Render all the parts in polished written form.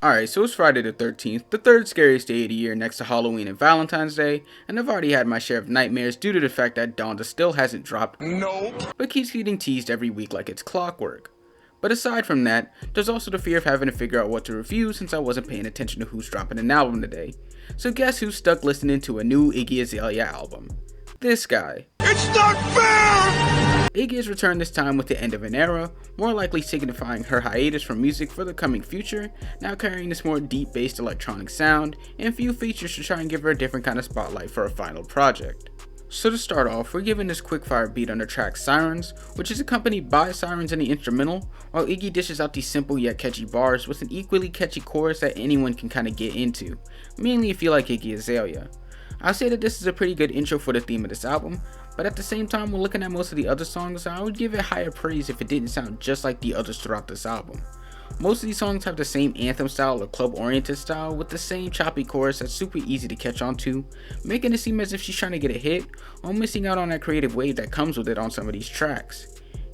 Alright, so it's Friday the 13th, the third scariest day of the year next to Halloween and Valentine's Day, and I've already had my share of nightmares due to the fact that Donda still hasn't dropped, but keeps getting teased every week like it's clockwork. But aside from that, there's also the fear of having to figure out what to review since I wasn't paying attention to who's dropping an album today. So guess who's stuck listening to a new Iggy Azalea album? This guy. It's not fair! Iggy has returned this time with the end of an era, more likely signifying her hiatus from music for the coming future, now carrying this more deep-based electronic sound, and a few features to try and give her a different kind of spotlight for her final project. So to start off, we're given this quickfire beat on the track Sirens, which is accompanied by sirens in the instrumental, while Iggy dishes out these simple yet catchy bars with an equally catchy chorus that anyone can kinda get into, mainly if you like Iggy Azalea. I'll say that this is a pretty good intro for the theme of this album, but at the same time when looking at most of the other songs, I would give it higher praise if it didn't sound just like the others throughout this album. Most of these songs have the same anthem style or club oriented style with the same choppy chorus that's super easy to catch on to, making it seem as if she's trying to get a hit, while missing out on that creative wave that comes with it on some of these tracks.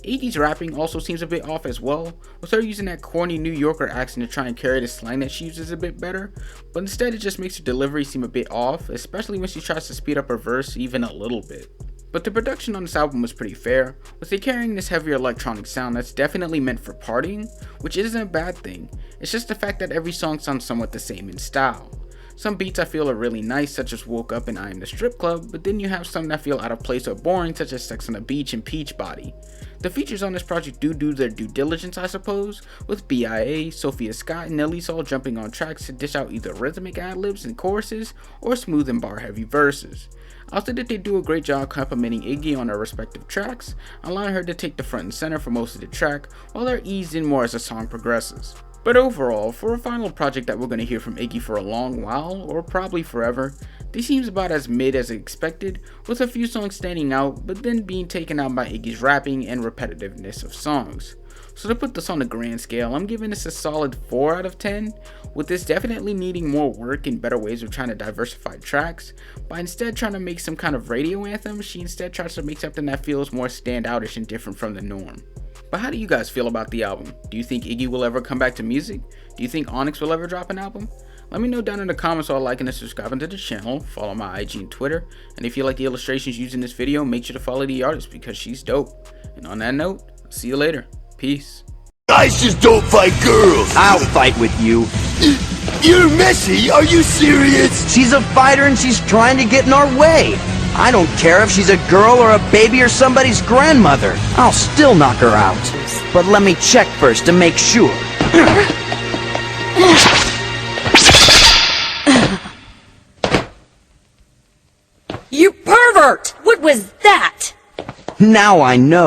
Iggy's rapping also seems a bit off as well, with her using that corny New Yorker accent to try and carry the slang that she uses a bit better, but instead it just makes her delivery seem a bit off, especially when she tries to speed up her verse even a little bit. But the production on this album was pretty fair, with it carrying this heavier electronic sound that's definitely meant for partying, which isn't a bad thing, it's just the fact that every song sounds somewhat the same in style. Some beats I feel are really nice, such as Woke Up and I Am the Strip Club, but then you have some that feel out of place or boring, such as Sex on the Beach and Peach Body. The features on this project do their due diligence, I suppose, with BIA, Sophia Scott, and Nelly's all jumping on tracks to dish out either rhythmic ad-libs and choruses, or smooth and bar-heavy verses. I'll say that they do a great job complimenting Iggy on her respective tracks, allowing her to take the front and center for most of the track, while they're eased in more as the song progresses. But overall, for a final project that we're going to hear from Iggy for a long while, or probably forever, this seems about as mid as expected, with a few songs standing out, but then being taken out by Iggy's rapping and repetitiveness of songs. So to put this on the grand scale, I'm giving this a solid 4 out of 10, with this definitely needing more work and better ways of trying to diversify tracks. By instead trying to make some kind of radio anthem, she instead tries to make something that feels more standoutish and different from the norm. But how do you guys feel about the album? Do you think Iggy will ever come back to music? Do you think Onyx will ever drop an album? Let me know down in the comments while liking and subscribing to the channel, follow my IG and Twitter, and if you like the illustrations used in this video, make sure to follow the artist because she's dope. And on that note, I'll see you later. Peace. Guys just don't fight girls! I'll fight with you. You're messy, are you serious? She's a fighter and she's trying to get in our way. I don't care if she's a girl or a baby or somebody's grandmother. I'll still knock her out. But let me check first to make sure. You pervert! What was that? Now I know.